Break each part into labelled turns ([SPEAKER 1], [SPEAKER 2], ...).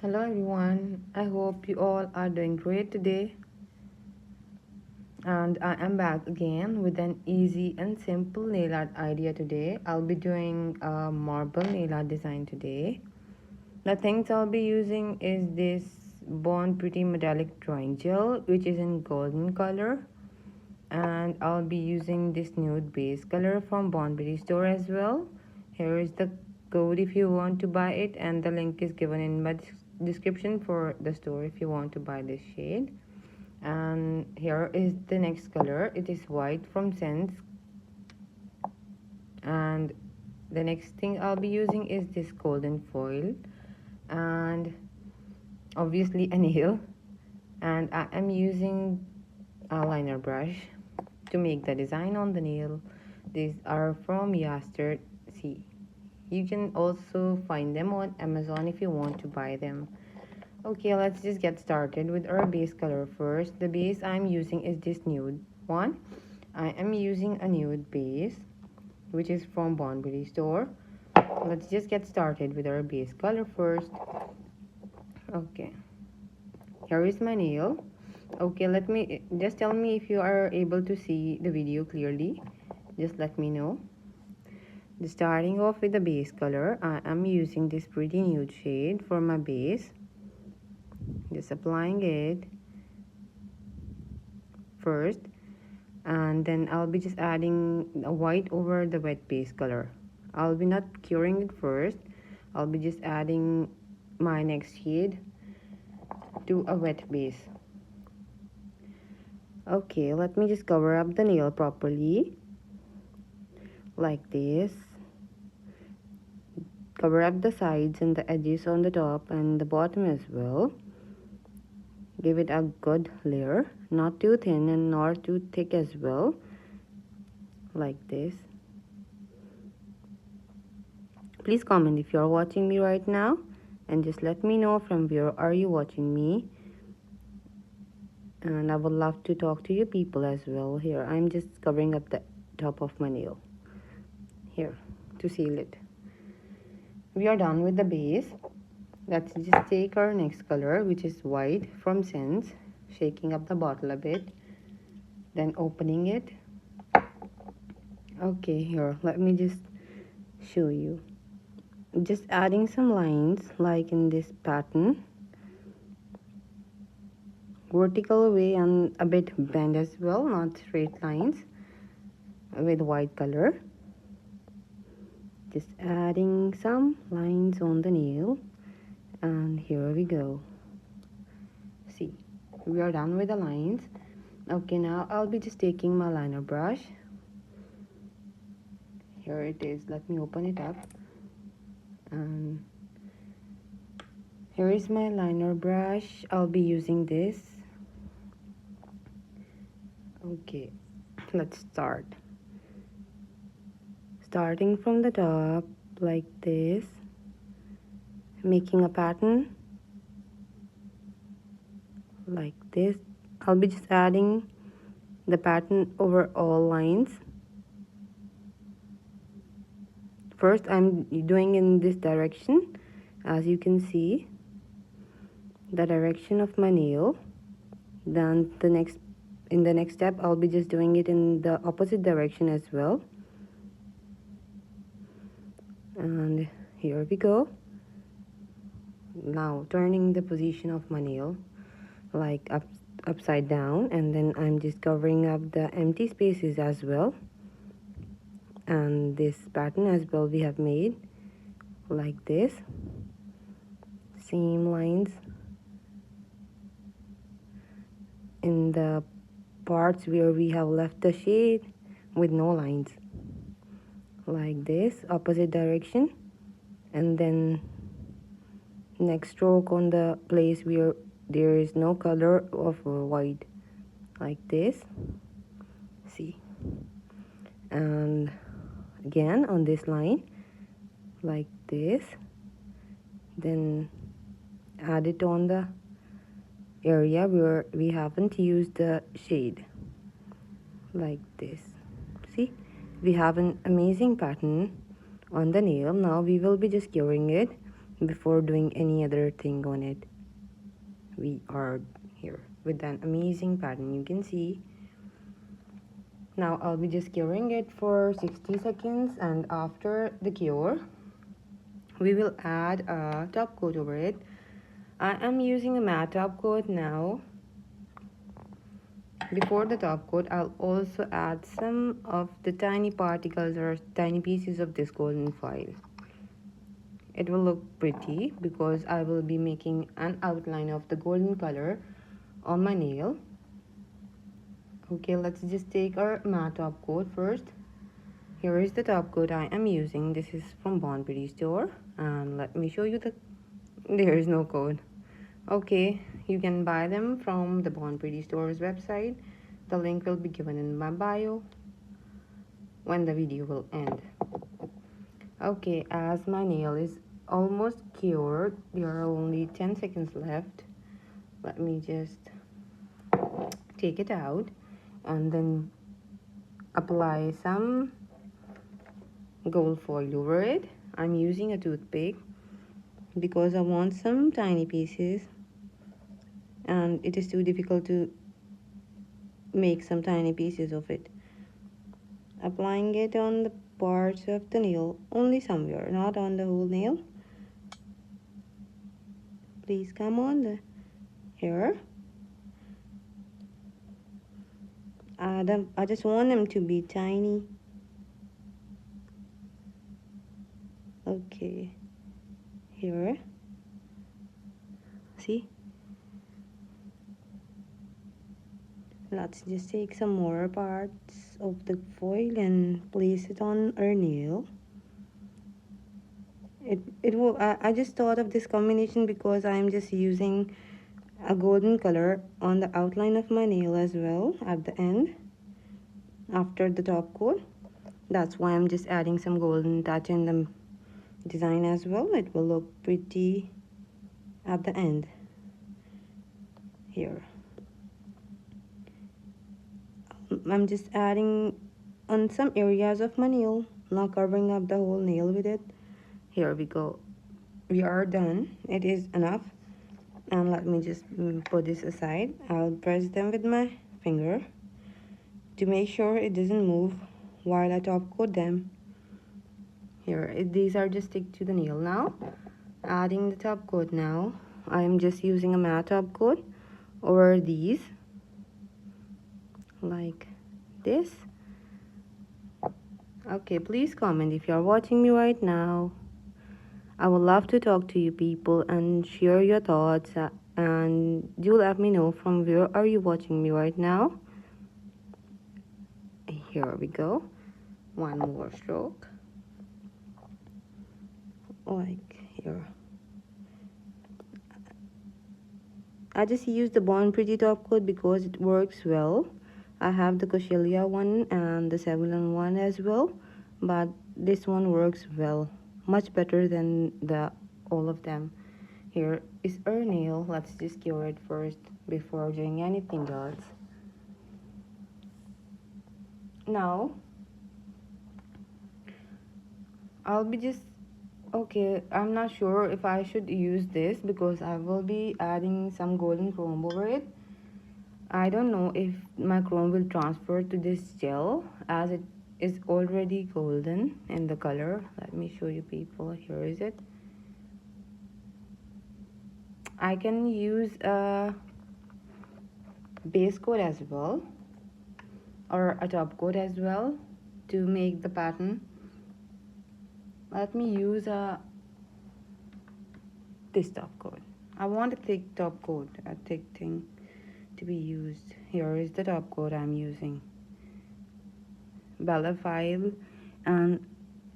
[SPEAKER 1] Hello everyone, I hope you all are doing great today, and I am back again with an easy and simple nail art idea today. I'll be doing a marble nail art design today. The things I'll be using is this Born Pretty metallic drawing gel, which is in golden color, and I'll be using this nude base color from Born Pretty store as well. Here is the code if you want to buy it, and the link is given in my description for the store if you want to buy this shade. And here is the next color. It is white from Sense, and the next thing I'll be using is this golden foil and obviously a nail, and I am using a liner brush to make the design on the nail. These are from Yaster. See, you can also find them on Amazon if you want to buy them. Okay, let's just get started with our base color first. The base I'm using is this nude one. I am using a nude base which is from Bonberry store. Let's just get started with our base color first. Okay, here is my nail. Okay, let me just tell me if you are able to see the video clearly. Just let me know. Starting off with the base color, I am using this pretty nude shade for my base. Just applying it first, and then I'll be just adding a white over the wet base color. I'll be not curing it first. I'll be just adding my next shade to a wet base. Okay, let me just cover up the nail properly like this. Cover up the sides and the edges on the top and the bottom as well. Give it a good layer, not too thin and not too thick as well, like this. Please comment if you are watching me right now, and just let me know from where are you watching me, and I would love to talk to you people as well. Here I'm just covering up the top of my nail here to seal it. We are done with the base. Let's just take our next color, which is white from Sense, shaking up the bottle a bit, then opening it. Okay, here let me just show you. Just adding some lines like in this pattern, vertical way and a bit bend as well, not straight lines, with white color. Just adding some lines on the nail, and here we go. See, we are done with the lines. Okay, now I'll be just taking my liner brush. Here it is. Let me open it up. And here is my liner brush. I'll be using this. Okay, let's start. Starting from the top like this, making a pattern like this. I'll be just adding the pattern over all lines. First I'm doing in this direction, as you can see, the direction of my nail. Then in the next step I'll be just doing it in the opposite direction as well. And here we go. Now turning the position of my nail like upside down, and then I'm just covering up the empty spaces as well, and this pattern as well we have made like this, same lines in the parts where we have left the shade with no lines, like this, opposite direction, and then next stroke on the place where there is no color of white, like this. See, and again on this line like this, then add it on the area where we haven't used the shade, like this. See, we have an amazing pattern on the nail. Now we will be just curing it before doing any other thing on it. We are here with an amazing pattern, you can see. Now I'll be just curing it for 60 seconds, and after the cure we will add a top coat over it. I am using a matte top coat now. Before the top coat, I'll also add some of the tiny particles or tiny pieces of this golden foil. It will look pretty because I will be making an outline of the golden color on my nail. Okay, let's just take our matte top coat first. Here is the top coat I am using. This is from Bon Pretty store, and let me show you there is no code. Okay, you can buy them from the Bon Pretty store's website. The link will be given in my bio when the video will end. Okay, as my nail is almost cured, there are only 10 seconds left. Let me just take it out and then apply some gold foil over it. I'm using a toothpick because I want some tiny pieces, and it is too difficult to make some tiny pieces of it. Applying it on the parts of the nail, only somewhere, not on the whole nail. Please come on the hair. I just want them to be tiny. Okay, here, see. Let's just take some more parts of the foil and place it on our nail. It will. I just thought of this combination because I'm just using a golden color on the outline of my nail as well at the end after the top coat. That's why I'm just adding some golden touch in the design as well. It will look pretty at the end here. I'm just adding on some areas of my nail, not covering up the whole nail with it. Here we go. We are done. It is enough. And let me just put this aside. I'll press them with my finger to make sure it doesn't move while I top coat them. Here, these are just stick to the nail now. Adding the top coat now. I am just using a matte top coat over these, like this. Okay, please comment if you are watching me right now. I would love to talk to you people and share your thoughts, and do let me know from where are you watching me right now. Here we go. One more stroke, like here. I just use the Bon Pretty top coat because it works well. I have the Coshelia one and the Cebulan one as well, but this one works well, much better than all of them. Here is our nail. Let's just cure it first before doing anything else. Now I'll be just I'm not sure if I should use this because I will be adding some golden chrome over it. I don't know if my chrome will transfer to this gel as it is already golden in the color. Let me show you people. Here is it. I can use a base coat as well or a top coat as well to make the pattern. Let me use this top coat. I want a thick top coat, a thick thing to be used. Here is the top coat I'm using, Bella 5, and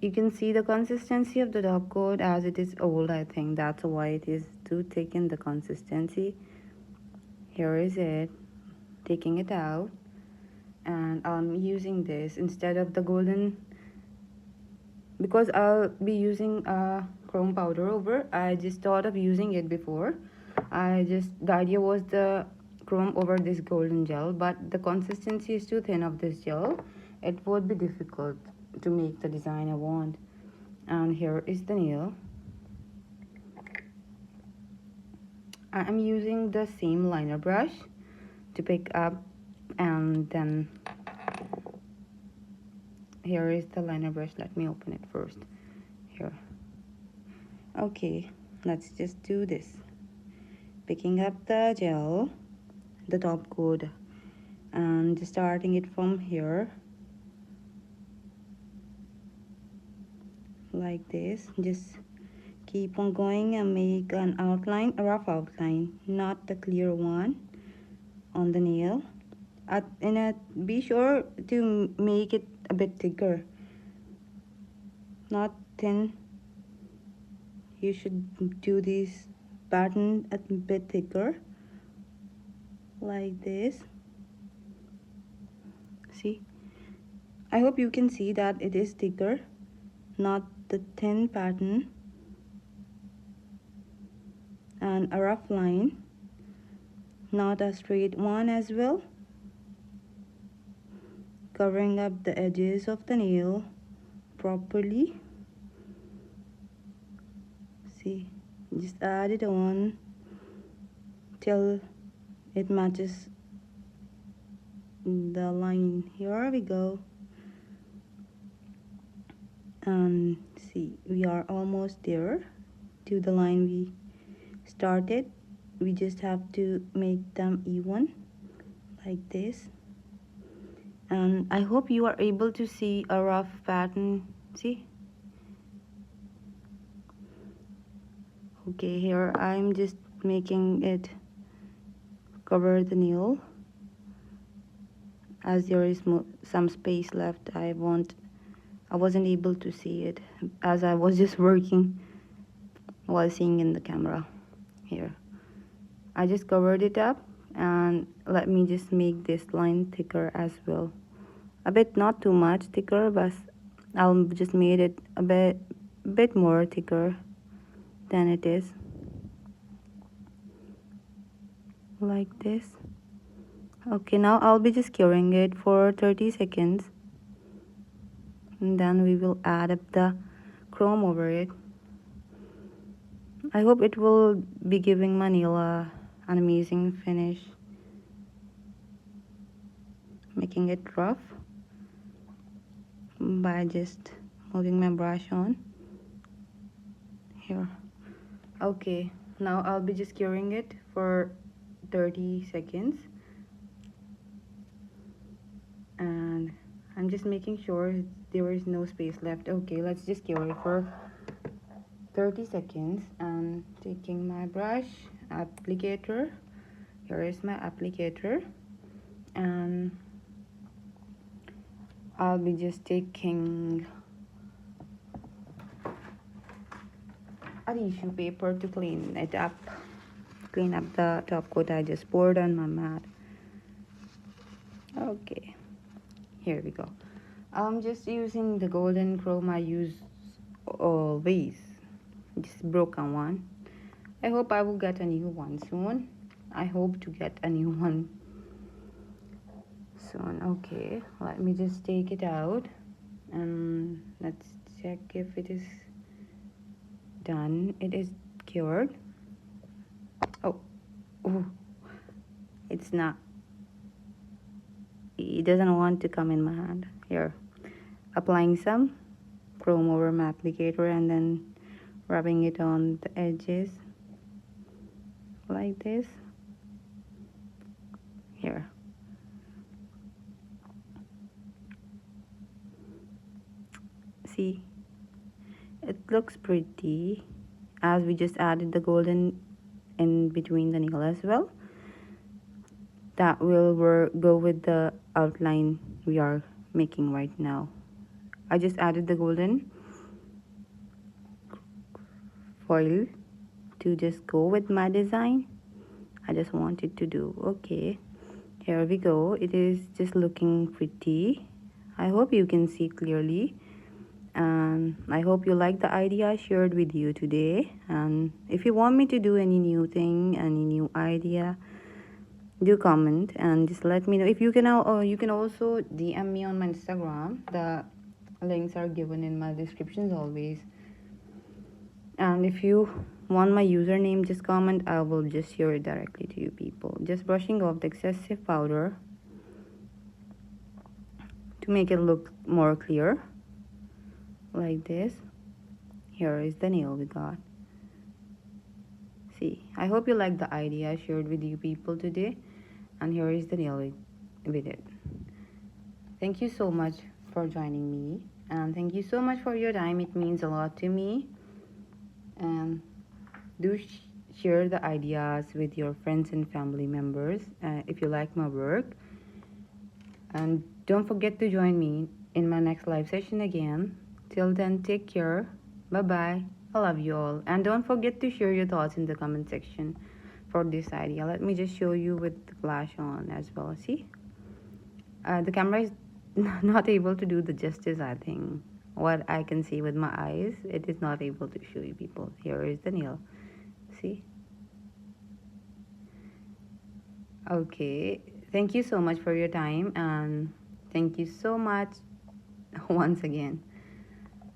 [SPEAKER 1] you can see the consistency of the top coat as it is old. I think that's why it is too thick in the consistency. Here is it, taking it out, and I'm using this instead of the golden because I'll be using a chrome powder over. I just thought of using it before. The idea was the chrome over this golden gel, but the consistency is too thin of this gel. It would be difficult to make the design I want. And here is the nail. I'm using the same liner brush to pick up, and then here is the liner brush. Let me open it first. Here. Okay, let's just do this. Picking up the gel, the top coat, and starting it from here like this. Just keep on going and make an outline, a rough outline, not the clear one on the nail. Be sure to make it a bit thicker, not thin. You should do this pattern a bit thicker like this. See, I hope you can see that it is thicker, not the thin pattern. And a rough line, not a straight one as well, covering up the edges of the nail properly. See, just add it on till it matches the line. Here we go. And see, we are almost there to the line we started. We just have to make them even like this. And I hope you are able to see a rough pattern. See, okay, here I'm just making it cover the nail, as there is some space left. I wasn't able to see it as I was just working while seeing in the camera. Here I just covered it up, and let me just make this line thicker as well, a bit, not too much thicker, but I'll just made it a bit more thicker than it is, like this. Okay, now I'll be just curing it for 30 seconds, and then we will add up the chrome over it. I hope it will be giving my nail an amazing finish, making it rough by just moving my brush on here. Okay, now I'll be just curing it for 30 seconds, and I'm just making sure there is no space left. Okay, let's just cure it for 30 seconds, and taking my brush applicator. Here is my applicator, and I'll be just taking a tissue paper to clean up the top coat I just poured on my mat. Okay, here we go. I'm just using the golden chrome I use always, just broken one. I hope I will get a new one soon. I hope to get a new one soon. Okay, let me just take it out, and let's check if it is done. It is cured. Oh, it's not. It doesn't want to come in my hand. Here, applying some chrome over my applicator, and then rubbing it on the edges like this. Here, see, it looks pretty, as we just added the golden in between the nail as well. That will go with the outline we are making right now. I just added the golden foil to just go with my design. I just wanted to do. Okay, here we go. It is just looking pretty. I hope you can see clearly, and I hope you like the idea I shared with you today. And if you want me to do any new thing, any new idea, do comment and just let me know. If you can you can also DM me on my Instagram. The links are given in my descriptions always. And if you want my username, just comment. I will just share it directly to you people. Just brushing off the excessive powder to make it look more clear, like this. Here is the nail we got. See, I hope you like the idea I shared with you people today, and here is the nail with it. Thank you so much for joining me, and thank you so much for your time. It means a lot to me. And do share the ideas with your friends and family members if you like my work. And don't forget to join me in my next live session again. Till then, take care. Bye bye. I love you all. And don't forget to share your thoughts in the comment section for this idea. Let me just show you with the flash on as well. See? The camera is not able to do the justice, I think. What I can see with my eyes, it is not able to show you people. Here is the nail. See? Okay. Thank you so much for your time, and thank you so much once again.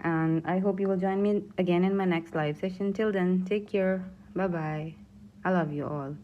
[SPEAKER 1] And I hope you will join me again in my next live session. Till then, take care. Bye bye. I love you all.